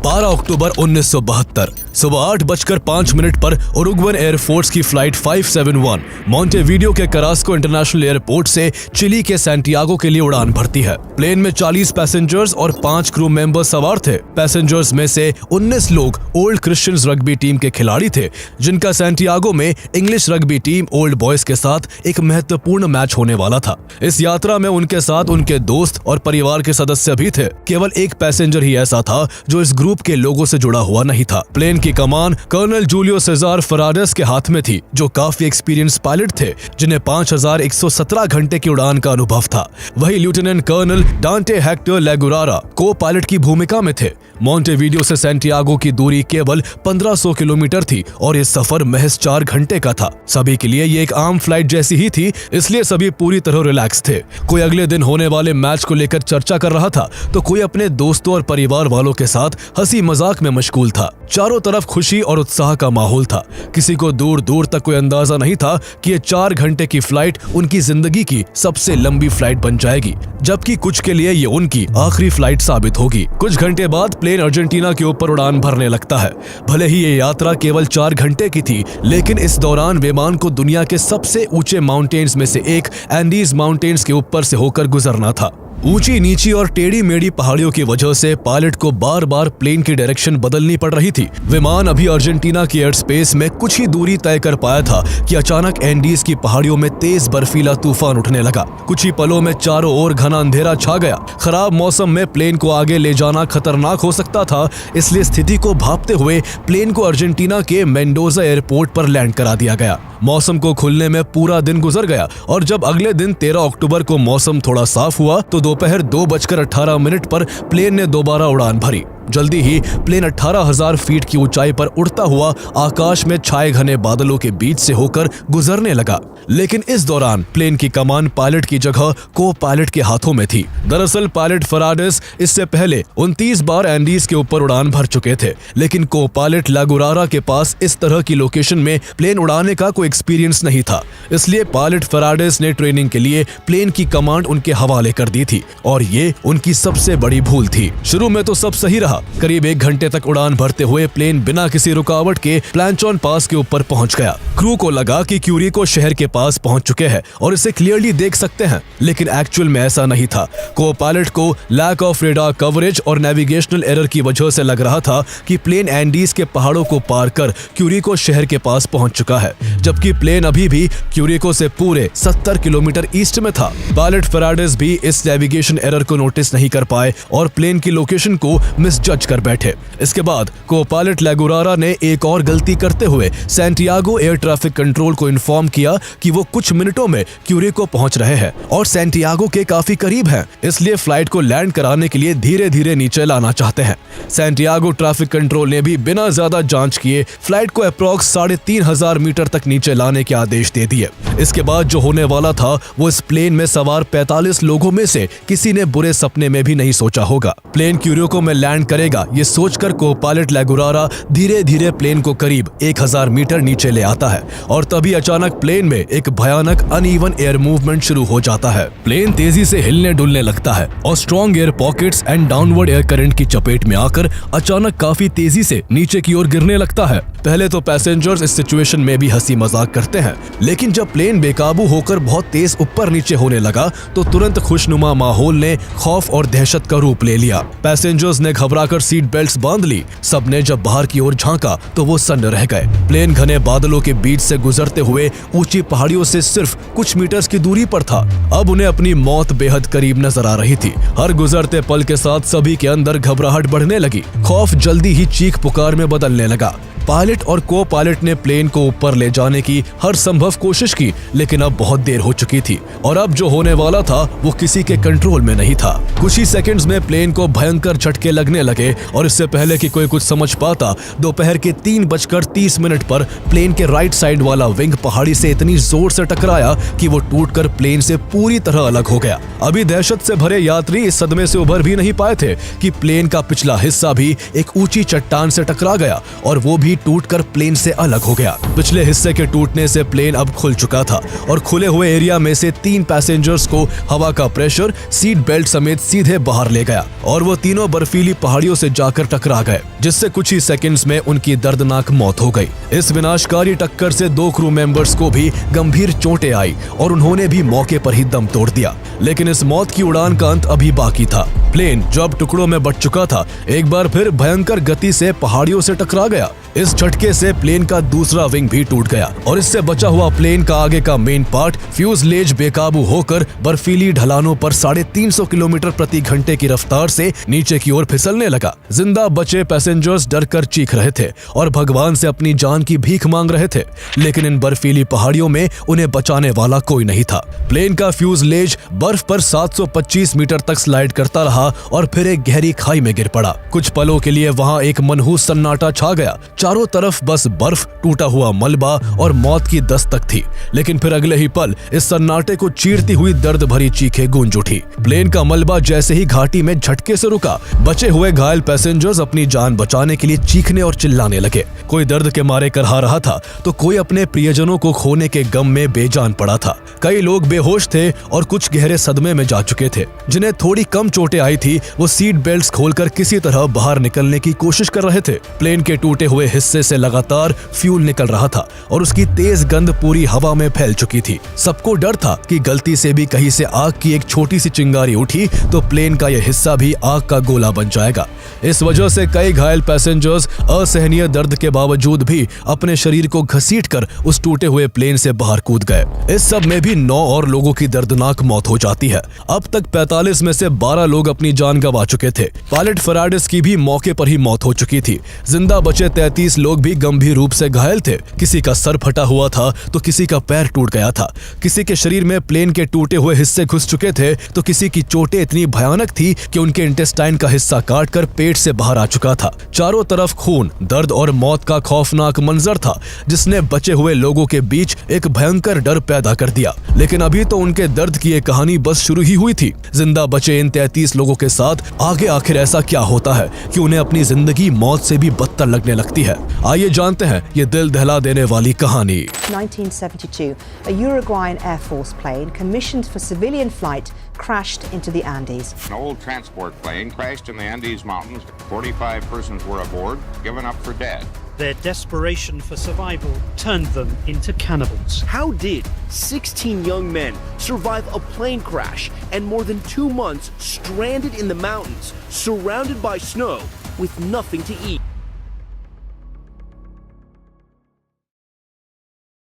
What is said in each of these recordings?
12 अक्टूबर 1972 सुबह 8:05 पर Uruguayan air force की फ्लाइट 571 मोंटेवीडियो के करास्को इंटरनेशनल एयरपोर्ट से चिली के सैंटियागो के लिए उड़ान भरती है। प्लेन में 40 पैसेंजर्स और 5 क्रू मेंबर सवार थे। पैसेंजर्स में से 19 लोग ओल्ड क्रिश्चियंस रग्बी टीम के खिलाड़ी थे, जिनका सैंटियागो में English rugby team old boys के साथ एक महत्वपूर्ण मैच होने वाला था। इस यात्रा में उनके साथ उनके दोस्त और परिवार के सदस्य भी थे। केवल एक पैसेंजर ही ऐसा था जो इस ग्रुप के लोगों से जुड़ा हुआ नहीं था। प्लेन की कमान कर्नल जूलियो सेजार फराडेस के हाथ में थी, जो काफी एक्सपीरियंस पायलट थे, जिन्हें 5117 घंटे की उड़ान का अनुभव था। वही लेफ्टिनेंट कर्नल डांटे हेक्टर लेगुरारा को पायलट की भूमिका में थे। मोंटेवीडियो से सैंटियागो की दूरी केवल 1500 किलोमीटर थी और ये सफर महज 4 घंटे का था। सभी के लिए ये एक आम फ्लाइट जैसी ही थी, इसलिए सभी पूरी तरह रिलैक्स थे। कोई अगले दिन होने वाले मैच को लेकर चर्चा कर रहा था, तो कोई अपने दोस्तों और परिवार वालों के साथ हंसी मजाक में मशगूल था। चारों तरफ खुशी और उत्साह का माहौल था। किसी को दूर दूर तक कोई अंदाजा नहीं था कि ये 4 घंटे की फ्लाइट उनकी जिंदगी की सबसे लंबी फ्लाइट बन जाएगी, जबकि कुछ के लिए ये उनकी आखिरी फ्लाइट साबित होगी। कुछ घंटे बाद प्लेन अर्जेंटीना के ऊपर उड़ान भरने लगता है। भले ही ये यात्रा केवल 4 घंटे की थी, लेकिन इस दौरान विमान को दुनिया के सबसे ऊंचे माउंटेन्स में से एक एंडीज माउंटेन्स के ऊपर से होकर गुजरना था। ऊंची नीची और टेढ़ी मेढ़ी पहाड़ियों की वजह से पायलट को बार बार प्लेन की डायरेक्शन बदलनी पड़ रही थी। विमान अभी अर्जेंटीना की एयर स्पेस में कुछ ही दूरी तय कर पाया था कि अचानक एंडीज की पहाड़ियों में तेज बर्फीला तूफान उठने लगा। कुछ ही पलों में चारों ओर घना अंधेरा छा गया। खराब मौसम में प्लेन को आगे ले जाना खतरनाक हो सकता था, इसलिए स्थिति को भांपते हुए प्लेन को अर्जेंटीना के मेंडोजा एयरपोर्ट पर लैंड करा दिया गया। मौसम को खुलने में पूरा दिन गुजर गया और जब अगले दिन 13 अक्टूबर को मौसम थोड़ा साफ हुआ तो दोपहर 2:18 पर प्लेन ने दोबारा उड़ान भरी। जल्दी ही प्लेन 18,000 फीट की ऊंचाई पर उड़ता हुआ आकाश में छाए घने बादलों के बीच से होकर गुजरने लगा। लेकिन इस दौरान प्लेन की कमान पायलट की जगह को पायलट के हाथों में थी। दरअसल पायलट फराडेस इससे पहले 29 बार एंडीज के ऊपर उड़ान भर चुके थे, लेकिन को पायलट लागुरारा के पास इस तरह की लोकेशन में प्लेन उड़ाने का कोई एक्सपीरियंस नहीं था। इसलिए पायलट फराडेस ने ट्रेनिंग के लिए प्लेन की कमांड उनके हवाले कर दी थी और ये उनकी सबसे बड़ी भूल थी। शुरू में तो सब सही रहा। करीब 1 घंटे तक उड़ान भरते हुए प्लेन बिना किसी रुकावट के प्लांचॉन पास के ऊपर पहुंच गया। क्रू को लगा कि क्यूरिको शहर के पास पहुंच चुके हैं और इसे क्लियरली देख सकते हैं, लेकिन एक्चुअल में ऐसा नहीं था। को पायलट को लैक ऑफ रेडार कवरेज और नेविगेशनल एरर की वजह से लग रहा था कि प्लेन एंडीज के पहाड़ों को पार कर क्यूरिको शहर के पास पहुंच चुका है, जबकि प्लेन अभी भी क्यूरिको से पूरे 70 किलोमीटर ईस्ट में था। पायलट फराडेस भी इस नेविगेशन एरर को नोटिस नहीं कर पाए और प्लेन की लोकेशन को मिसजज कर बैठे। इसके बाद को पायलट लेगुरारा ने एक और गलती करते हुए सैंटियागो एयर ट्रैफिक कंट्रोल को इन्फॉर्म किया कि वो कुछ मिनटों में क्यूरिको पहुंच रहे हैं और सैंटियागो के काफी करीब हैं, इसलिए फ्लाइट को लैंड कराने के लिए धीरे धीरे नीचे लाना चाहते हैं। सैंटियागो ट्रैफिक कंट्रोल ने भी बिना ज्यादा जांच किए फ्लाइट को अप्रॉक्स 3,500 मीटर तक नीचे लाने के आदेश दे दिए। इसके बाद जो होने वाला था वो इस प्लेन में सवार 45 लोगों में से किसी ने बुरे सपने में भी नहीं सोचा होगा। प्लेन क्यूरिको में लैंड करेगा ये सोचकर को पायलट लेगुरारा धीरे धीरे प्लेन को करीब 1000 मीटर नीचे ले आता है और तभी अचानक प्लेन में एक भयानक अनइवन एयर मूवमेंट शुरू हो जाता है। प्लेन तेजी से हिलने डुलने लगता है और strong air pockets and downward air current की चपेट में आकर अचानक काफी तेजी से नीचे की ओर गिरने लगता है। पहले तो पैसेंजर्स इस सिचुएशन में भी हंसी मजाक करते हैं, लेकिन जब प्लेन बेकाबू होकर बहुत तेज ऊपर नीचे होने लगा तो तुरंत खुशनुमा माहौल ने खौफ और दहशत का रूप ले लिया। पैसेंजर्स ने घबराकर सीट बेल्ट्स बांध ली। सबने जब बाहर की ओर झांका तो वो सन्न रह गए। प्लेन घने बादलों के बीच से गुजरते हुए ऊंची पहाड़ियों से सिर्फ कुछ मीटर्स की दूरी पर था। अब उन्हें अपनी मौत बेहद करीब नजर आ रही थी। हर गुजरते पल के साथ सभी के अंदर घबराहट बढ़ने लगी। खौफ जल्दी ही चीख पुकार में बदलने लगा। पायलट और को पायलट ने प्लेन को ऊपर ले जाने की हर संभव कोशिश की, लेकिन अब बहुत देर हो चुकी थी और अब जो होने वाला था वो किसी के कंट्रोल में नहीं था। कुछ ही सेकंड्स में प्लेन को भयंकर झटके लगने लगे और इससे पहले कि कोई कुछ समझ पाता, दोपहर के 3:30 पर प्लेन के राइट साइड वाला विंग पहाड़ी से इतनी जोर से टकराया कि वो टूटकर प्लेन से पूरी तरह अलग हो गया। अभी दहशत से भरे यात्री इस सदमे से उभर भी नहीं पाए थे कि प्लेन का पिछला हिस्सा भी एक ऊंची चट्टान से टकरा गया और वो भी भी टूटकर प्लेन से अलग हो गया। पिछले हिस्से के टूटने से प्लेन अब खुल चुका था और खुले हुए एरिया में से 3 पैसेंजर्स को हवा का प्रेशर सीट बेल्ट समेत सीधे बाहर ले गया और वो तीनों बर्फीली पहाड़ियों से जाकर टकरा गए, जिससे कुछ ही सेकंड्स में उनकी दर्दनाक मौत हो गई। इस विनाशकारी टक्कर से 2 क्रू मेंबर्स को भी गंभीर चोटें आई और उन्होंने भी मौके पर ही दम तोड़ दिया। लेकिन इस मौत की उड़ान का अंत अभी बाकी था। प्लेन जो अब टुकड़ों में बट चुका था, एक बार फिर भयंकर गति से पहाड़ियों से टकरा गया। इस झटके से प्लेन का दूसरा विंग भी टूट गया और इससे बचा हुआ प्लेन का आगे का मेन पार्ट फ्यूजलेज बेकाबू होकर बर्फीली ढलानों पर 350 किलोमीटर प्रति घंटे की रफ्तार से नीचे की ओर फिसलने लगा। जिंदा बचे पैसेंजर्स डर कर चीख रहे थे और भगवान से अपनी जान की भीख मांग रहे थे, लेकिन इन बर्फीली पहाड़ियों में उन्हें बचाने वाला कोई नहीं था। प्लेन का फ्यूजलेज बर्फ पर 725 मीटर तक स्लाइड करता रहा और फिर एक गहरी खाई में गिर पड़ा। कुछ पलों के लिए वहां एक मनहूस सन्नाटा छा गया। चारों तरफ बस बर्फ, टूटा हुआ मलबा और मौत की दस्तक थी। लेकिन फिर अगले ही पल इस सन्नाटे को चीरती हुई दर्द भरी चीखें गूंज उठी। प्लेन का मलबा जैसे ही घाटी में झटके से रुका, बचे हुए घायल पैसेंजर्स अपनी जान बचाने के लिए चीखने और चिल्लाने लगे। कोई दर्द के मारे करहा रहा था तो कोई अपने प्रियजनों को खोने के गम में बेजान पड़ा था। कई लोग बेहोश थे और कुछ गहरे सदमे में जा चुके थे। जिन्हें थोड़ी कम चोटें आई थी वो सीट बेल्ट्स खोलकर किसी तरह बाहर निकलने की कोशिश कर रहे थे। प्लेन के टूटे हुए हिस्से से लगातार फ्यूल निकल रहा था और उसकी तेज गंध पूरी हवा में फैल चुकी थी। सबको डर था कि गलती से भी कहीं से आग की एक छोटी सी चिंगारी उठी तो प्लेन का यह हिस्सा भी आग का गोला बन जाएगा। इस वजह से कई घायल पैसेंजर्स असहनीय दर्द के बावजूद भी अपने शरीर को घसीटकर उस टूटे हुए प्लेन से बाहर कूद गए। इस सब में भी 9 और लोगों की दर्दनाक मौत हो जाती है। अब तक 45 में से 12 लोग अपनी जान गंवा चुके थे। पायलट फराडिस की भी मौके पर ही मौत हो चुकी थी। जिंदा बचे 33 लोग भी गंभीर रूप से घायल थे। किसी का सर फटा हुआ था तो किसी का पैर टूट गया था। किसी के शरीर में प्लेन के टूटे हुए हिस्से घुस चुके थे तो किसी की चोटें इतनी भयानक थी कि उनके इंटेस्टाइन का हिस्सा काटकर पेट से बाहर आ चुका था। चारों तरफ खून, दर्द और मौत का खौफनाक मंजर था जिसने बचे हुए लोगों के बीच एक भयंकर डर पैदा कर दिया। लेकिन अभी तो उनके दर्द की ये कहानी बस शुरू ही हुई थी। जिंदा बचे इन 33 लोगों के साथ आगे आखिर ऐसा क्या होता है कि उन्हें अपनी जिंदगी मौत से भी बदतर लगने लगती है। आइए जानते हैं ये दिल दहला देने वाली कहानी। 1972, a Uruguayan Air Force plane commissioned for civilian flight crashed into the Andes. An old transport plane crashed in the Andes Mountains. 45 persons were aboard, given up for dead. Their desperation for survival turned them into cannibals. How did 16 young men survive a plane crash and more than 2 months stranded in the mountains, surrounded by snow, with nothing to eat?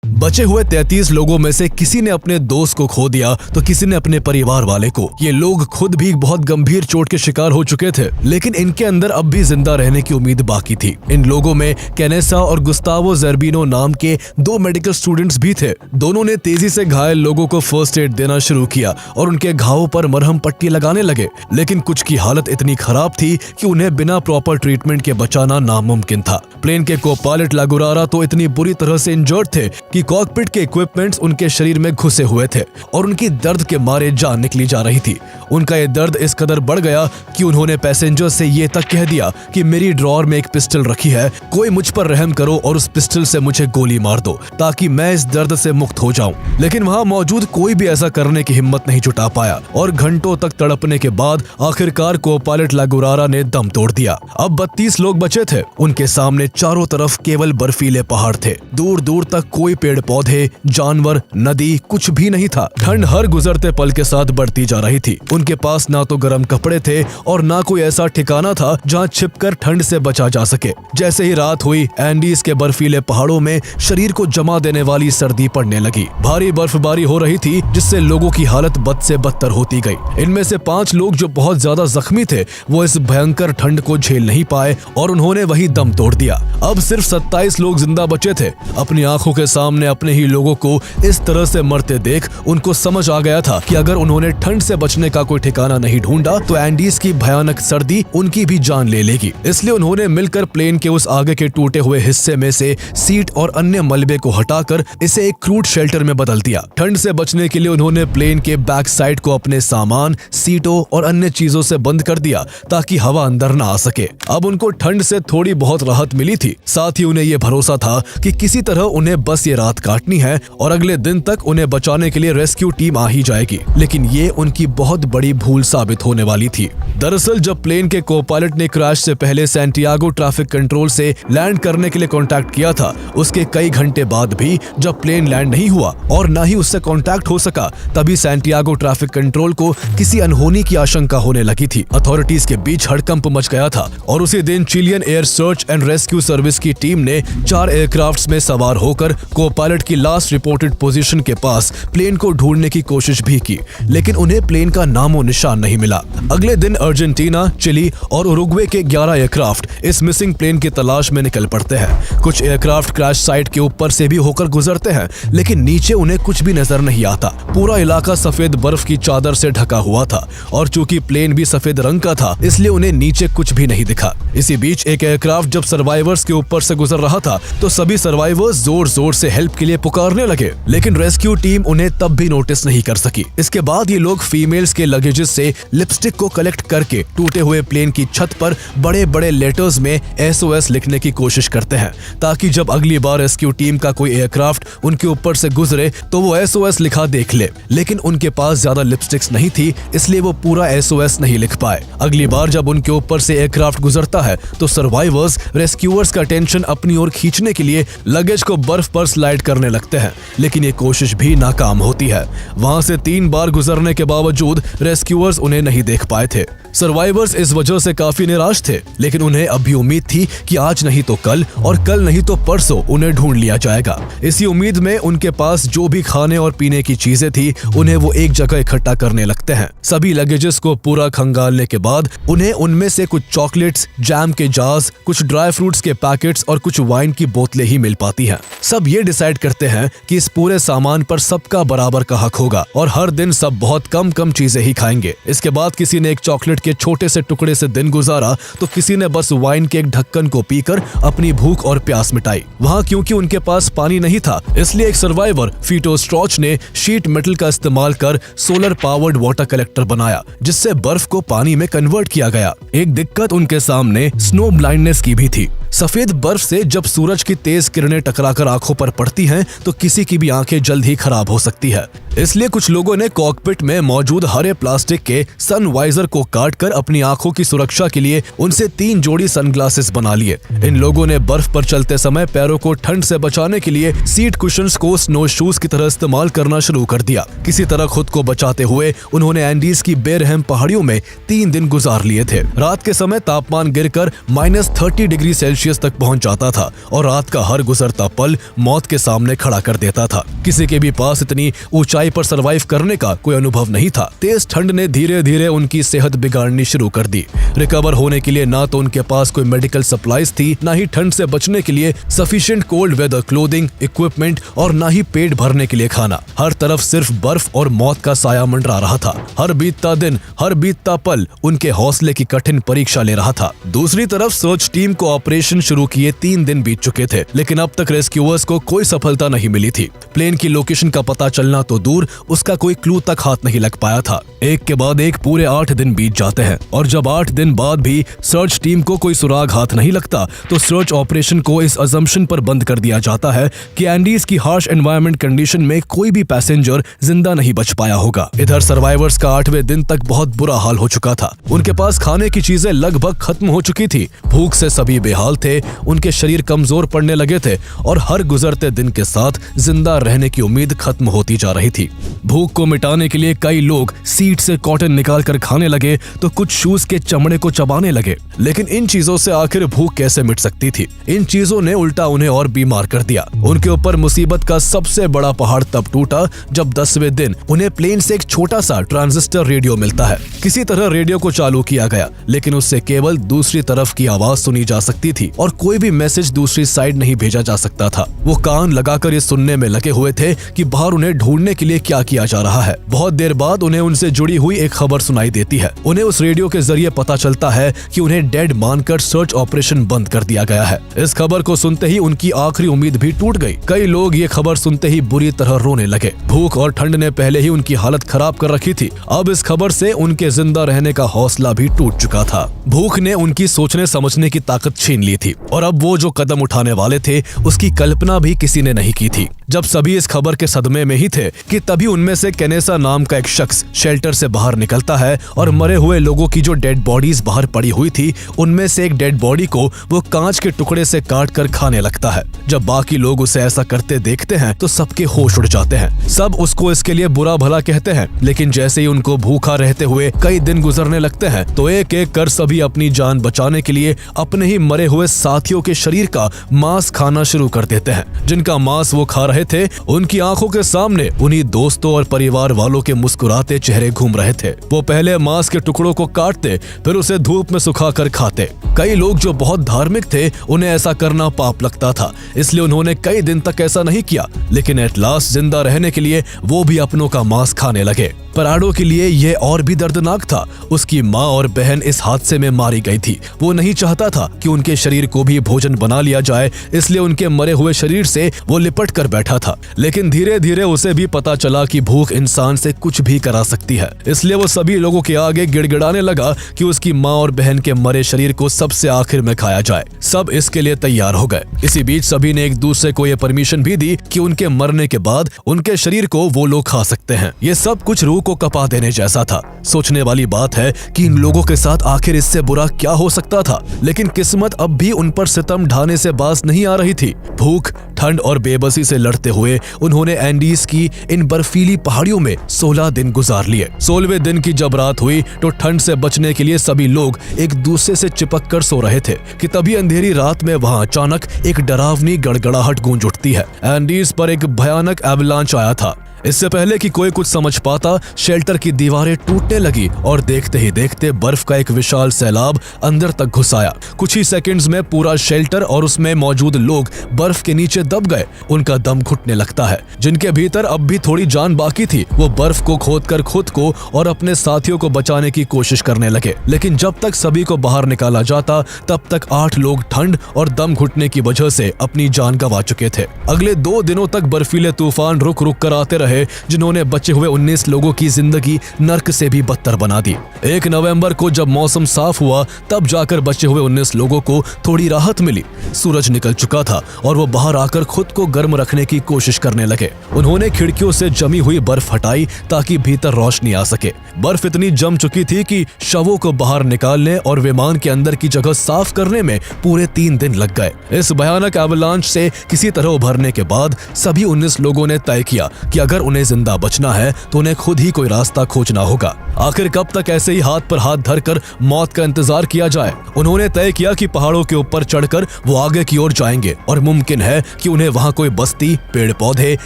बचे हुए 33 लोगों में से किसी ने अपने दोस्त को खो दिया तो किसी ने अपने परिवार वाले को। ये लोग खुद भी बहुत गंभीर चोट के शिकार हो चुके थे, लेकिन इनके अंदर अब भी जिंदा रहने की उम्मीद बाकी थी। इन लोगों में कैनेसा और गुस्तावो ज़ेर्बिनो नाम के 2 मेडिकल स्टूडेंट्स भी थे। दोनों ने तेजी से घायल लोगों को फर्स्ट एड देना शुरू किया और उनके घावों पर मरहम पट्टी लगाने लगे। लेकिन कुछ की हालत इतनी खराब थी कि उन्हें बिना प्रॉपर ट्रीटमेंट के बचाना नामुमकिन था। प्लेन के को पायलट लागुरारा तो इतनी बुरी तरह से इंजर्ड थे कि कॉकपिट के इक्विपमेंट्स उनके शरीर में घुसे हुए थे और उनकी दर्द के मारे जान निकली जा रही थी। उनका ये दर्द इस कदर बढ़ गया कि उन्होंने पैसेंजर से ये तक कह दिया कि मेरी ड्रॉअर में एक पिस्टल रखी है, कोई मुझ पर रहम करो और उस पिस्टल से मुझे गोली मार दो ताकि मैं इस दर्द से मुक्त हो जाऊं। लेकिन वहां मौजूद कोई भी ऐसा करने की हिम्मत नहीं जुटा पाया और घंटों तक तड़पने के बाद आखिरकार को पायलट लागुरारा ने दम तोड़ दिया। अब 32 लोग बचे थे। उनके सामने चारों तरफ केवल बर्फीले पहाड़ थे। दूर दूर तक कोई पेड़ पौधे, जानवर, नदी कुछ भी नहीं था। ठंड हर गुजरते पल के साथ बढ़ती जा रही थी। उनके पास ना तो गर्म कपड़े थे और ना कोई ऐसा ठिकाना था जहां छिपकर ठंड से बचा जा सके। जैसे ही रात हुई, एंडीज के बर्फीले पहाड़ों में शरीर को जमा देने वाली सर्दी पड़ने लगी। भारी बर्फबारी हो रही थी जिससे लोगों की हालत बद से बदतर होती गई। इनमें से 5 लोग जो बहुत ज्यादा जख्मी थे वो इस भयंकर ठंड को झेल नहीं पाए और उन्होंने वही दम तोड़ दिया। अब सिर्फ 27 लोग जिंदा बचे थे। अपनी आंखों के सामने उन्होंने अपने ही लोगों को इस तरह से मरते देख उनको समझ आ गया था कि अगर उन्होंने ठंड से बचने का कोई ठिकाना नहीं ढूंढा तो एंडीज की भयानक सर्दी उनकी भी जान ले लेगी। इसलिए उन्होंने मिलकर प्लेन के उस आगे के टूटे हुए हिस्से में से सीट और अन्य मलबे को हटाकर इसे एक क्रूड शेल्टर में बदल दिया। ठंड से बचने के लिए उन्होंने प्लेन के बैक साइड को अपने सामान, सीटों और अन्य चीजों से बंद कर दिया ताकि हवा अंदर न आ सके। अब उनको ठंड से थोड़ी बहुत राहत मिली थी, साथ ही उन्हें यह भरोसा था कि किसी तरह उन्हें बस ये रात काटनी है और अगले दिन तक उन्हें बचाने के लिए रेस्क्यू टीम आ ही जाएगी। लेकिन ये उनकी बहुत बड़ी भूल साबित होने वाली थी। दरअसल जब प्लेन के को-पायलट ने क्रैश से पहले सैंटियागो ट्रैफिक कंट्रोल से लैंड करने के लिए कांटेक्ट किया था, उसके कई घंटे बाद भी जब प्लेन लैंड नहीं हुआ और न ही उससे कांटेक्ट हो सका, तभी सैंटियागो ट्रैफिक कंट्रोल को किसी अनहोनी की आशंका होने लगी थी। अथॉरिटीज के बीच हड़कंप मच गया था और उसी दिन Chilean air search and rescue service की टीम ने 4 एयरक्राफ्ट्स में सवार होकर को-पायलट की लास्ट रिपोर्टेड पोजीशन के पास प्लेन को ढूंढने की कोशिश भी की, लेकिन उन्हें प्लेन का नामो निशान नहीं मिला। अगले दिन अर्जेंटीना, चिली और उरुग्वे के 11 एयरक्राफ्ट इस मिसिंग प्लेन की तलाश में निकल पड़ते हैं। कुछ एयरक्राफ्ट क्रैश साइट के ऊपर से भी होकर गुजरते हैं, लेकिन नीचे उन्हें कुछ भी नजर नहीं आता। पूरा इलाका सफेद बर्फ की चादर से ढका हुआ था और चूंकि प्लेन भी सफेद रंग का था, इसलिए उन्हें नीचे कुछ भी नहीं दिखा। इसी बीच एक एयरक्राफ्ट जब सर्वाइवर्स के ऊपर से गुजर रहा था तो सभी सर्वाइवर्स जोर जोर से हेल्प के लिए पुकारने लगे, लेकिन रेस्क्यू टीम उन्हें तब भी नोटिस नहीं कर सकी। इसके बाद ये लोग फीमेल्स के लगेजेस से लिपस्टिक को कलेक्ट करके टूटे हुए प्लेन की छत पर बड़े बड़े लेटर्स में SOS लिखने की कोशिश करते हैं, ताकि जब अगली बार रेस्क्यू टीम का कोई एयरक्राफ्ट उनके ऊपर से गुजरे तो वो SOS लिखा देख ले। लेकिन उनके पास ज्यादा लिपस्टिक्स नहीं थी, इसलिए वो पूरा SOS नहीं लिख पाए। अगली बार जब उनके ऊपर से एयरक्राफ्ट गुजरता है तो सर्वाइवर्स रेस्क्यूअर्स का टेंशन अपनी ओर खींचने के लिए लगेज को बर्फ पर स्लाइड करने लगते हैं, लेकिन ये कोशिश भी नाकाम होती है। वहां से 3 बार गुजरने के बावजूद रेस्क्यूअर्स उन्हें नहीं देख पाए थे। सर्वाइवर्स इस वजह से काफी निराश थे, लेकिन उन्हें अब भी उम्मीद थी कि आज नहीं तो कल और कल नहीं तो परसों उन्हें ढूंढ लिया जाएगा। इसी उम्मीद में उनके पास जो भी खाने और पीने की चीजें थी उन्हें वो एक जगह इकट्ठा करने लगते हैं। सभी लगेजेस को पूरा खंगालने के बाद उन्हें उनमें से कुछ चॉकलेट्स, जैम के जार्स, कुछ ड्राई फ्रूट्स के पैकेट्स और कुछ वाइन की बोतलें ही मिल पाती हैं। सब ये डिसाइड करते हैं कि इस पूरे सामान पर सबका बराबर का हक होगा और हर दिन सब बहुत कम कम चीजें ही खाएंगे। इसके बाद किसी ने एक चॉकलेट के छोटे से टुकड़े से दिन गुजारा तो किसी ने बस वाइन के एक ढक्कन को पीकर अपनी भूख और प्यास मिटाई। वहाँ क्योंकि उनके पास पानी नहीं था, इसलिए एक सर्वाइवर फीटो स्ट्रॉच ने शीट मेटल का इस्तेमाल कर सोलर पावर्ड वाटर कलेक्टर बनाया, जिससे बर्फ को पानी में कन्वर्ट किया गया। एक दिक्कत उनके सामने स्नो ब्लाइंडनेस की भी थी। सफेद बर्फ से जब सूरज की तेज किरणें टकराकर आंखों पर पड़ती हैं तो किसी की भी आंखें जल्द ही खराब हो सकती है। इसलिए कुछ लोगों ने कॉकपिट में मौजूद हरे प्लास्टिक के सन वाइजर को काटकर अपनी आंखों की सुरक्षा के लिए उनसे 3 जोड़ी सनग्लासेस बना लिए। इन लोगों ने बर्फ पर चलते समय पैरों को ठंड से बचाने के लिए सीट कुशन्स को स्नो शूज की तरह इस्तेमाल करना शुरू कर दिया। किसी तरह खुद को बचाते हुए उन्होंने एंडीज की बेरहम पहाड़ियों में 3 दिन गुजार लिए थे। रात के समय तापमान गिरकर -30 डिग्री सेल्सियस तक पहुंच जाता था और रात का हर गुजरता पल मौत के सामने खड़ा कर देता था। किसी के भी पास इतनी ऊंचाई पर सरवाइव करने का कोई अनुभव नहीं था। तेज ठंड ने धीरे धीरे उनकी सेहत बिगाड़नी शुरू कर दी। रिकवर होने के लिए ना तो उनके पास कोई मेडिकल सप्लाईज थी, ना ही ठंड से बचने के लिए sufficient cold weather clothing, equipment और ना ही पेट भरने के लिए खाना। हर तरफ सिर्फ बर्फ और मौत का साया मंडरा रहा था। हर बीतता दिन, हर बीतता पल उनके हौसले की कठिन परीक्षा ले रहा था। दूसरी तरफ सर्च टीम को ऑपरेशन शुरू किए 3 दिन बीत चुके थे, लेकिन अब तक रेस्क्यूअर्स को कोई सफलता नहीं मिली थी। प्लेन की लोकेशन का पता चलना तो दूर, उसका कोई क्लू तक हाथ नहीं लग पाया था। एक के बाद एक पूरे 8 दिन बीत जाते हैं और जब 8 दिन बाद भी सर्च टीम को कोई सुराग हाथ नहीं लगता तो सर्च ऑपरेशन को इस अजम्पशन पर बंद कर दिया जाता है कि एंडीज की हार्श एनवायरनमेंट कंडीशन में कोई भी पैसेंजर जिंदा नहीं बच पाया होगा। इधर सर्वाइवर्स का 8वें दिन तक बहुत बुरा हाल हो चुका था। उनके पास खाने की चीजें लगभग खत्म हो चुकी थी। भूख से सभी बेहाल थे, उनके शरीर कमजोर पड़ने लगे थे और हर गुजरते दिन के साथ जिंदा रहने की उम्मीद खत्म होती जा रही थी। भूख को मिटाने के लिए कई लोग सीट से कॉटन निकाल कर खाने लगे तो कुछ शूज के चमड़े को चबाने लगे, लेकिन इन चीजों से आखिर भूख कैसे मिट सकती थी। इन चीजों ने उल्टा उन्हें और बीमार कर दिया। उनके ऊपर मुसीबत का सबसे बड़ा पहाड़ तब टूटा जब 10वें दिन उन्हें प्लेन से एक छोटा सा ट्रांजिस्टर रेडियो मिलता है। किसी तरह रेडियो को चालू किया गया, लेकिन उससे केवल दूसरी तरफ की आवाज सुनी जा सकती थी। और कोई भी मैसेज दूसरी साइड नहीं भेजा जा सकता था। वो कान लगाकर ये सुनने में लगे हुए थे कि बाहर उन्हें ढूंढने के लिए क्या किया जा रहा है। बहुत देर बाद उन्हें उनसे जुड़ी हुई एक खबर सुनाई देती है। उन्हें उस रेडियो के जरिए पता चलता है कि उन्हें डेड मानकर सर्च ऑपरेशन बंद कर दिया गया है। इस खबर को सुनते ही उनकी आखिरी उम्मीद भी टूट गई। कई लोग ये खबर सुनते ही बुरी तरह रोने लगे। भूख और ठंड ने पहले ही उनकी हालत खराब कर रखी थी। अब इस खबर से उनके जिंदा रहने का हौसला भी टूट चुका था। भूख ने उनकी सोचने समझने की ताकत छीन ली थी और अब वो जो कदम उठाने वाले थे उसकी कल्पना भी किसी ने नहीं की थी। जब सभी इस खबर के सदमे में ही थे कि तभी उनमें से केनेसा नाम का एक शख्स शेल्टर से बाहर निकलता है और मरे हुए लोगों की जो डेड बॉडीज बाहर पड़ी हुई थी उनमें से एक डेड बॉडी को वो कांच के टुकड़े से काट कर खाने लगता है। जब बाकी लोग उसे ऐसा करते देखते हैं तो सबके होश उड़ जाते हैं। सब उसको इसके लिए बुरा भला कहते हैं, लेकिन जैसे ही उनको भूखा रहते हुए कई दिन गुजरने लगते हैं तो एक एक कर सभी अपनी जान बचाने के लिए अपने ही मरे हुए साथियों के शरीर का मांस खाना शुरू कर देते हैं। जिनका मांस वो खा रहे थे उनकी आंखों के सामने उन्हीं दोस्तों और परिवार वालों के मुस्कुराते चेहरे घूम रहे थे। वो पहले मांस के टुकड़ों को काटते, फिर उसे धूप में सुखाकर खाते। कई लोग जो बहुत धार्मिक थे उन्हें ऐसा करना पाप लगता था, इसलिए उन्होंने कई दिन तक ऐसा नहीं किया, लेकिन एट लास्ट जिंदा रहने के लिए वो भी अपनों का मांस खाने लगे। पराडो के लिए ये और भी दर्दनाक था। उसकी माँ और बहन इस हादसे में मारी गई थी। वो नहीं चाहता था कि उनके शरीर को भी भोजन बना लिया जाए, इसलिए उनके मरे हुए शरीर से वो लिपट कर बैठा था। लेकिन धीरे धीरे उसे भी पता चला कि भूख इंसान से कुछ भी करा सकती है, इसलिए वो सभी लोगों के आगे गिड़गिड़ाने लगा कि उसकी माँ और बहन के मरे शरीर को सबसे आखिर में खाया जाए। सब इसके लिए तैयार हो गए। इसी बीच सभी ने एक दूसरे को ये परमिशन भी दी कि उनके मरने के बाद उनके शरीर को वो लोग खा सकते हैं। ये सब कुछ रूह को कपा देने जैसा था। सोचने वाली बात है कि इन लोगों के साथ आखिर इससे बुरा क्या हो सकता था, लेकिन किस्मत अब भी उन पर सितम ढाने से बाज नहीं आ रही थी। भूख, ठंड और बेबसी से लड़ते हुए उन्होंने एंडीज की इन बर्फीली पहाड़ियों में 16 दिन गुजार लिए। 16वें दिन की जब रात हुई तो ठंड से बचने के लिए सभी लोग एक दूसरे से चिपक कर सो रहे थे कि तभी अंधेरी रात में वहां अचानक एक डरावनी गड़गड़ाहट गूंज उठती है। एंडीज पर एक भयानक एवलांच आया था। इससे पहले कि कोई कुछ समझ पाता, शेल्टर की दीवारें टूटने लगी और देखते ही देखते बर्फ का एक विशाल सैलाब अंदर तक घुस आया। कुछ ही सेकंड्स में पूरा शेल्टर और उसमें मौजूद लोग बर्फ के नीचे दब गए। उनका दम घुटने लगता है। जिनके भीतर अब भी थोड़ी जान बाकी थी वो बर्फ को खोदकर खुद को और अपने साथियों को बचाने की कोशिश करने लगे, लेकिन जब तक सभी को बाहर निकाला जाता तब तक 8 लोग ठंड और दम घुटने की वजह से अपनी जान गंवा चुके थे। अगले 2 दिनों तक बर्फीले तूफान रुक रुक कर आते रहे, जिन्होंने बचे हुए 19 लोगों की जिंदगी नर्क से भी बदतर बना दी। 1 नवंबर को जब मौसम साफ हुआ तब जाकर बचे हुए 19 लोगों को थोड़ी राहत मिली। सूरज निकल चुका था और वो बाहर आकर खुद को गर्म रखने की कोशिश करने लगे। उन्होंने खिड़कियों से जमी हुई बर्फ हटाई ताकि भीतर रोशनी आ सके। बर्फ इतनी जम चुकी थी कि शवों को बाहर निकालने और विमान के अंदर की जगह साफ करने में पूरे 3 दिन लग गए। इस भयानक एवलांच से किसी तरह उभरने के बाद सभी 19 लोगों ने तय किया कि अगर उन्हें जिंदा बचना है तो उन्हें खुद ही कोई रास्ता खोजना होगा। आखिर कब तक ऐसे ही हाथ पर हाथ धरकर मौत का इंतजार किया जाए? उन्होंने तय किया कि पहाड़ों के ऊपर चढ़कर वो आगे की ओर जाएंगे और मुमकिन है कि उन्हें वहां कोई बस्ती, पेड़ पौधे,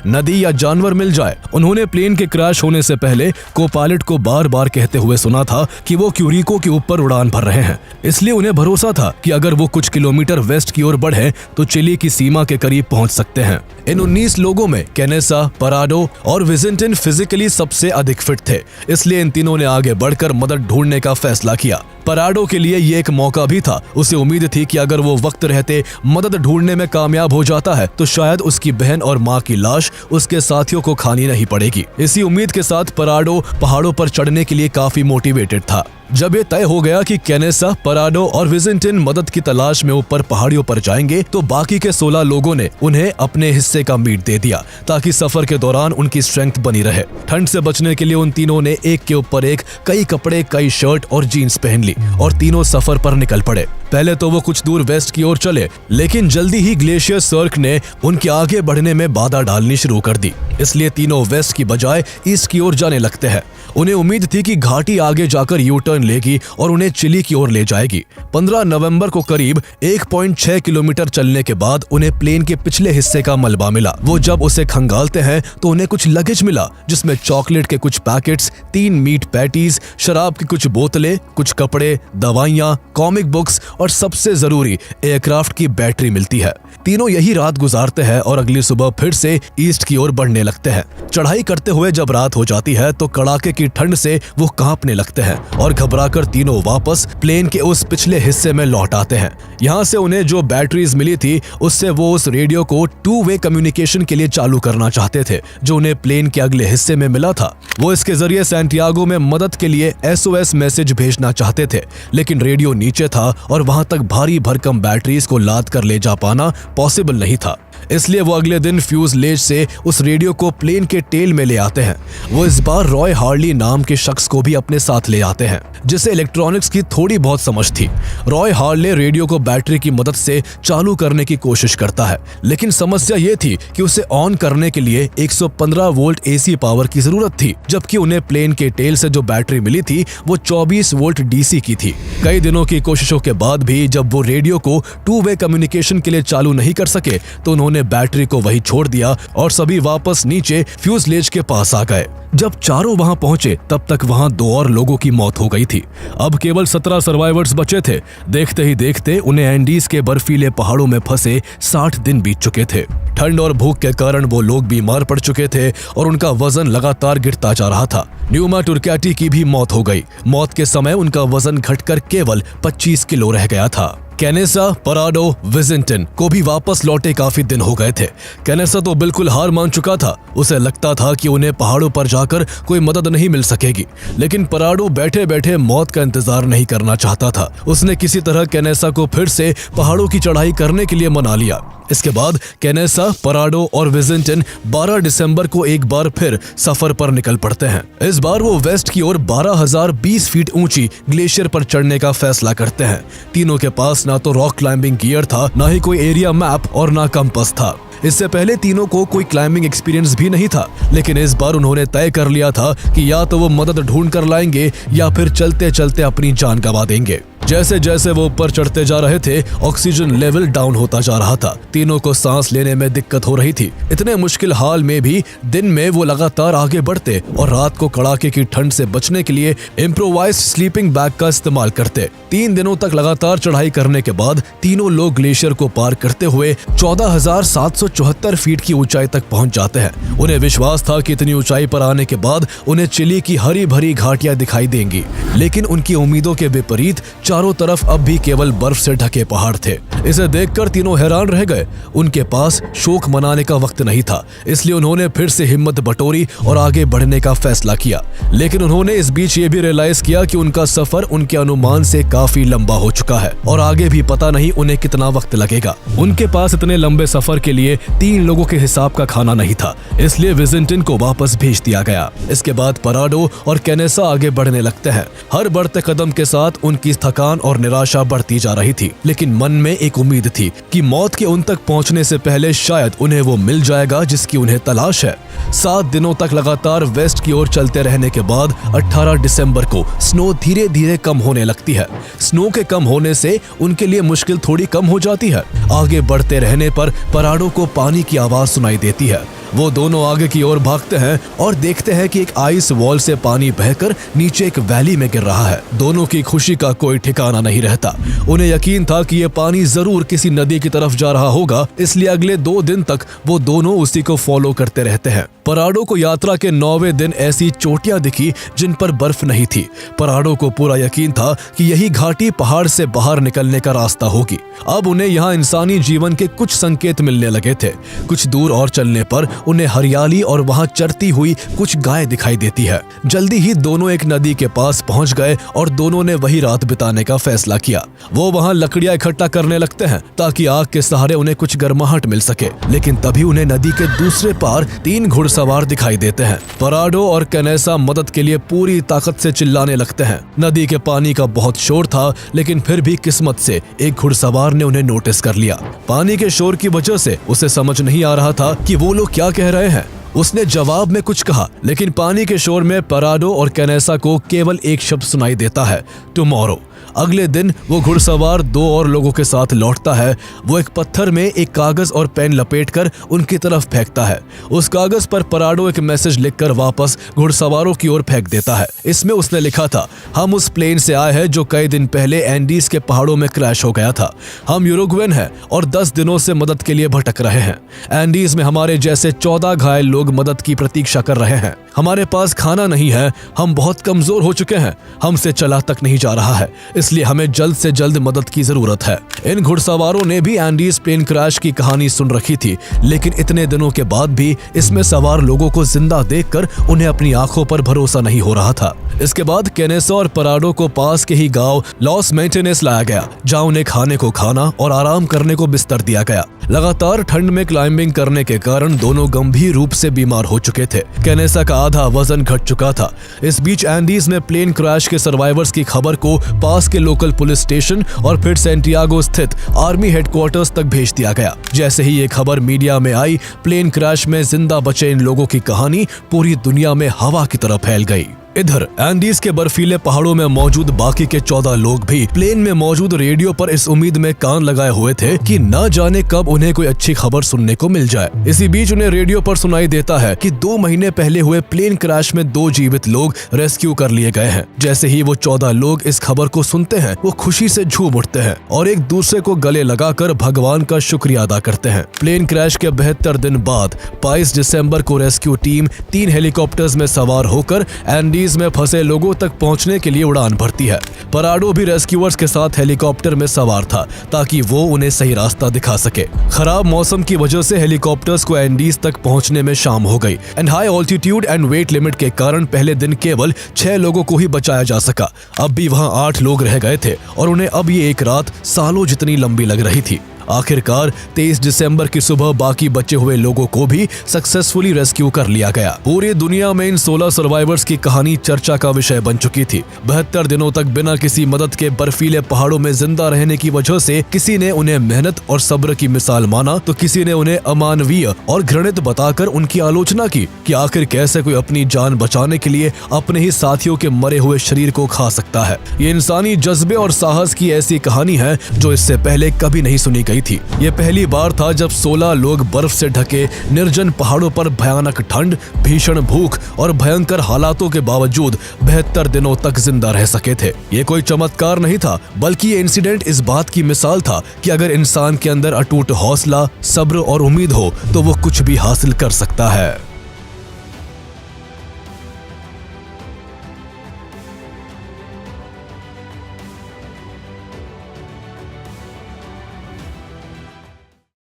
नदी या जानवर मिल जाए। उन्होंने प्लेन के क्रैश होने से पहले को पायलट को बार बार कहते हुए सुना था कि वो क्यूरिको के ऊपर उड़ान भर रहे हैं, इसलिए उन्हें भरोसा था कि अगर वो कुछ किलोमीटर वेस्ट की ओर बढ़े तो चिली की सीमा के करीब पहुंच सकते हैं। इन 19 लोगों में केनेसा, पराडो और विजिंटन फिजिकली सबसे अधिक फिट थे, इसलिए इन तीनों ने आगे बढ़कर मदद ढूंढने का फैसला किया। पराडो के लिए ये एक मौका भी था। उसे उम्मीद थी कि अगर वो वक्त रहते मदद ढूंढने में कामयाब हो जाता है तो शायद उसकी बहन और माँ की लाश उसके साथियों को खानी नहीं पड़ेगी। इसी उम्मीद के साथ पराडो पहाड़ों पर चढ़ने के लिए काफी मोटिवेटेड था। जब ये तय हो गया कि केनेसा, पराडो और विजिंटन मदद की तलाश में ऊपर पहाड़ियों पर जाएंगे तो बाकी के 16 लोगों ने उन्हें अपने हिस्से का मीट दे दिया ताकि सफर के दौरान उनकी स्ट्रेंथ बनी रहे। ठंड से बचने के लिए उन तीनों ने एक के ऊपर एक कई कपड़े, कई शर्ट और जीन्स पहन ली और तीनों सफर पर निकल पड़े। पहले तो वो कुछ दूर वेस्ट की ओर चले, लेकिन जल्दी ही ग्लेशियर सर्क ने उनके आगे बढ़ने में बाधा डालनी शुरू कर दी, इसलिए तीनों वेस्ट की बजाय ईस्ट की ओर जाने लगते हैं। उन्हें उम्मीद थी कि घाटी आगे जाकर यू टर्न लेगी और उन्हें चिली की ओर ले जाएगी। 15 नवंबर को करीब 1.6 किलोमीटर चलने के बाद उन्हें प्लेन के पिछले हिस्से का मलबा मिला। वो जब उसे खंगालते हैं तो उन्हें कुछ लगेज मिला जिसमें चॉकलेट के कुछ पैकेट्स, 3 मीट पैटीज, शराब की कुछ बोतलें, कुछ कपड़े कपड़े, दवाइयाँ, कॉमिक बुक्स और सबसे जरूरी एयरक्राफ्ट की बैटरी मिलती है। तीनों यही रात गुजारते हैं और अगली सुबह फिर से ईस्ट की ओर बढ़ने लगते हैं। चढ़ाई करते हुए जब रात हो जाती है तो कड़ाके की ठंड से वो कांपने लगते हैं और घबराकर तीनों वापस प्लेन के उस पिछले हिस्से में लौट आते हैं। यहाँ से उन्हें जो बैटरीज मिली थी उससे वो उस रेडियो को 2-वे कम्युनिकेशन के लिए चालू करना चाहते थे जो उन्हें प्लेन के अगले हिस्से में मिला था। वो इसके जरिए सैंटियागो में मदद के लिए SOS मैसेज भेजना चाहते थे, लेकिन रेडियो नीचे था और वहां तक भारी भरकम बैटरीज को लाद कर ले जा पाना पॉसिबल नहीं था। इसलिए वो अगले दिन फ्यूजलेज से उस रेडियो को प्लेन के टेल में ले आते हैं। वो इस बार रॉय हार्ली नाम के शख्स को भी अपने साथ ले आते हैं जिसे इलेक्ट्रॉनिक्स की थोड़ी बहुत समझ थी। रॉय हार्ले रेडियो को बैटरी की मदद से चालू करने की कोशिश करता है, लेकिन समस्या ये थी कि उसे ऑन करने के लिए 115 वोल्ट AC पावर की जरूरत थी, जबकि उन्हें प्लेन के टेल से जो बैटरी मिली थी वो 24 वोल्ट DC की थी। कई दिनों की कोशिशों के बाद भी जब वो रेडियो को 2-वे कम्युनिकेशन के लिए चालू नहीं कर सके तो उन्होंने बैटरी को वहीं छोड़ दिया और सभी वापस नीचे फ्यूजलेज के पास आ गए। जब चारों वहां पहुंचे तब तक वहां 2 और लोगों की मौत हो गई थी। अब केवल 17 सर्वाइवर्स बचे थे। देखते ही देखते उन्हें एंडीज के बर्फीले पहाड़ों में फंसे 60 दिन बीत चुके थे। ठंड और भूख के कारण वो लोग बीमार पड़ चुके थे और उनका वजन लगातार गिरता जा रहा था। न्यूमा टुर्कैटी की भी मौत हो गई। मौत के समय उनका वजन घटकर केवल 25 किलो रह गया था। कैनेसा, पराडो, विजिंटन को भी वापस लौटे काफी दिन हो गए थे। कैनेसा तो बिल्कुल हार मान चुका था। उसे लगता था कि उन्हें पहाड़ों पर जाकर कोई मदद नहीं मिल सकेगी, लेकिन पराडो बैठे बैठे मौत का इंतजार नहीं करना चाहता था। उसने किसी तरह कैनेसा को फिर से पहाड़ों की चढ़ाई करने के लिए मना लिया। इसके बाद कैनेसा, पराडो और विजिंटन 12 दिसंबर को एक बार फिर सफर पर निकल पड़ते हैं। इस बार वो वेस्ट की ओर 12,020 फीट ऊंची ग्लेशियर पर चढ़ने का फैसला करते हैं। तीनों के पास ना तो रॉक क्लाइंबिंग गियर था, ना ही कोई एरिया मैप और ना कंपास था। इससे पहले तीनों को कोई क्लाइंबिंग एक्सपीरियंस भी नहीं था, लेकिन इस बार उन्होंने तय कर लिया था कि या तो वो मदद ढूंढ कर लाएंगे या फिर चलते चलते अपनी जान गंवा देंगे। जैसे जैसे वो ऊपर चढ़ते जा रहे थे ऑक्सीजन लेवल डाउन होता जा रहा था। तीनों को सांस लेने में दिक्कत हो रही थी। इतने मुश्किल हाल में भी दिन में वो लगातार आगे बढ़ते और रात को कड़ाके की ठंड से बचने के लिए इम्प्रोवाइज्ड स्लीपिंग बैग का इस्तेमाल करते। 3 दिनों तक लगातार चढ़ाई करने के बाद तीनों लोग ग्लेशियर को पार करते हुए 14,774 फीट की ऊंचाई तक पहुंच जाते हैं। उन्हें विश्वास था कि इतनी ऊंचाई पर आने के बाद उन्हें चिली की हरी भरी घाटियां दिखाई देंगी, लेकिन उनकी उम्मीदों के विपरीत चारों तरफ अब भी केवल बर्फ से ढके पहाड़ थे। इसे देखकर तीनों हैरान रह गए। उनके पास शोक मनाने का वक्त नहीं था, इसलिए उन्होंने फिर से हिम्मत बटोरी और आगे बढ़ने का फैसला किया। लेकिन उन्होंने इस बीच ये भी रियलाइज किया कि उनका सफर उनके अनुमान से काफी लंबा हो चुका है और आगे भी पता नहीं उन्हें कितना वक्त लगेगा। उनके पास इतने लंबे सफर के लिए 3 लोगों के हिसाब का खाना नहीं था, इसलिए विजिंटन को वापस भेज दिया गया। इसके बाद पराडो और कैनेसा आगे बढ़ने लगते हैं। हर बढ़ते कदम के साथ उनकी थकान और निराशा बढ़ती जा रही थी, लेकिन मन में एक उम्मीद थी कि मौत के उन तक पहुंचने से पहले शायद उन्हें वो मिल जाएगा जिसकी उन्हें तलाश है। 7 दिनों तक लगातार वेस्ट की ओर चलते रहने के बाद 18 दिसंबर को स्नो धीरे धीरे कम होने लगती है। स्नो के कम होने से उनके लिए मुश्किल थोड़ी कम हो जाती है। आगे बढ़ते रहने पर पराडो को पानी की आवाज सुनाई देती है। वो दोनों आगे की ओर भागते हैं और देखते हैं कि एक आइस वॉल से पानी बहकर नीचे एक वैली में गिर रहा है। दोनों की खुशी का कोई ठिकाना नहीं रहता। उन्हें यकीन था कि ये पानी जरूर किसी नदी की तरफ जा रहा होगा, इसलिए अगले 2 दिन तक वो दोनों उसी को फॉलो करते रहते हैं। पराडो को यात्रा के 9वें दिन ऐसी चोटियां दिखी जिन पर बर्फ नहीं थी। पराडो को पूरा यकीन था कि यही घाटी पहाड़ से बाहर निकलने का रास्ता होगी। अब उन्हें यहाँ इंसानी जीवन के कुछ संकेत मिलने लगे थे। कुछ दूर और चलने पर उन्हें हरियाली और वहां चरती हुई कुछ गाय दिखाई देती है। जल्दी ही दोनों एक नदी के पास पहुंच गए और दोनों ने वही रात बिताने का फैसला किया। वो वहां लकड़ियां इकट्ठा करने लगते हैं ताकि आग के सहारे उन्हें कुछ गर्माहट मिल सके, लेकिन तभी उन्हें नदी के दूसरे पार 3 घुड़सवार दिखाई देते हैं। पराडो और कैनेसा मदद के लिए पूरी ताकत से चिल्लाने लगते हैं। नदी के पानी का बहुत शोर था, लेकिन फिर भी किस्मत से एक घुड़सवार ने उन्हें नोटिस कर लिया। पानी के शोर की वजह से उसे समझ नहीं आ रहा था कि वो लोग क्या कह रहे हैं। उसने जवाब में कुछ कहा, लेकिन पानी के शोर में पराडो और कैनेसा को केवल एक शब्द सुनाई देता है, टुमारो। अगले दिन वो घुड़सवार 2 और लोगों के साथ लौटता है। वो एक पत्थर में एक कागज और पेन लपेटकर उनकी तरफ फेंकता है। उस कागज पर पराडो एक मैसेज लिखकर वापस घुड़सवारों की ओर फेंक देता है। इसमें उसने लिखा था, हम उस प्लेन से आए हैं जो कई दिन पहले एंडीज के पहाड़ों में क्रैश हो गया था। हम यूरुग्वेन हैं और 10 दिनों से मदद के लिए भटक रहे हैं। एंडीज में हमारे जैसे 14 घायल लोग मदद की प्रतीक्षा कर रहे हैं। हमारे पास खाना नहीं है, हम बहुत कमजोर हो चुके हैं, हमसे चला तक नहीं जा रहा है, इसलिए हमें जल्द से जल्द मदद की जरूरत है। इन घुड़सवारों ने भी एंडीज प्लेन क्रैश की कहानी सुन रखी थी, लेकिन इतने दिनों के बाद भी इसमें सवार लोगों को जिंदा देखकर उन्हें अपनी आंखों पर भरोसा नहीं हो रहा था। इसके बाद केनेसा और पराडो को पास के ही गांव लॉस मेंटेनेस लाया गया, जहां उन्हें खाने को खाना और आराम करने को बिस्तर दिया गया। लगातार ठंड में क्लाइंबिंग करने के कारण दोनों गंभीर रूप से बीमार हो चुके थे। केनेसा का आधा वजन घट चुका था। इस बीच एंडीज में प्लेन क्रैश के सर्वाइवर्स की खबर को पास के लोकल पुलिस स्टेशन और फिर सैंटियागो स्थित आर्मी हेडक्वार्टर्स तक भेज दिया गया। जैसे ही ये खबर मीडिया में आई, प्लेन क्रैश में जिंदा बचे इन लोगों की कहानी पूरी दुनिया में हवा की तरह फैल गई। इधर एंडीज के बर्फीले पहाड़ों में मौजूद बाकी के 14 लोग भी प्लेन में मौजूद रेडियो पर इस उम्मीद में कान लगाए हुए थे कि न जाने कब उन्हें कोई अच्छी खबर सुनने को मिल जाए। इसी बीच उन्हें रेडियो पर सुनाई देता है कि 2 महीने पहले हुए प्लेन क्रैश में 2 जीवित लोग रेस्क्यू कर लिए गए हैं। जैसे ही वो 14 लोग इस खबर को सुनते हैं, वो खुशी से झूम उठते हैं और एक दूसरे को गले लगाकर भगवान का शुक्रिया अदा करते हैं। प्लेन क्रैश के 72 दिन बाद 22 दिसंबर को रेस्क्यू टीम 3 हेलीकॉप्टर्स में सवार होकर एंडीज में फंसे लोगों तक पहुंचने के लिए उड़ान भरती है। पराडो भी रेस्क्यूअर्स के साथ हेलीकॉप्टर में सवार था ताकि वो उन्हें सही रास्ता दिखा सके। खराब मौसम की वजह से हेलीकॉप्टर्स को एंडीज तक पहुंचने में शाम हो गई and high altitude and wait limit के कारण पहले दिन केवल 6 लोगों को ही बचाया जा सका। अब भी वहां 8 लोग रह गए थे और उन्हें अब ये एक रात सालों जितनी लंबी लग रही थी। आखिरकार 23 दिसंबर की सुबह बाकी बचे हुए लोगों को भी सक्सेसफुली रेस्क्यू कर लिया गया। पूरी दुनिया में इन 16 सर्वाइवर्स की कहानी चर्चा का विषय बन चुकी थी। 72 दिनों तक बिना किसी मदद के बर्फीले पहाड़ों में जिंदा रहने की वजह से किसी ने उन्हें मेहनत और सब्र की मिसाल माना, तो किसी ने उन्हें अमानवीय और घृणित बताकर उनकी आलोचना की कि आखिर कैसे कोई अपनी जान बचाने के लिए अपने ही साथियों के मरे हुए शरीर को खा सकता है। ये इंसानी जज्बे और साहस की ऐसी कहानी है जो इससे पहले कभी नहीं सुनी गई थी। ये पहली बार था जब 16 लोग बर्फ से ढके निर्जन पहाड़ों पर भयानक ठंड, भीषण भूख और भयंकर हालातों के बावजूद 72 दिनों तक जिंदा रह सके थे। ये कोई चमत्कार नहीं था, बल्कि ये इंसिडेंट इस बात की मिसाल था कि अगर इंसान के अंदर अटूट हौसला, सब्र और उम्मीद हो तो वो कुछ भी हासिल कर सकता है।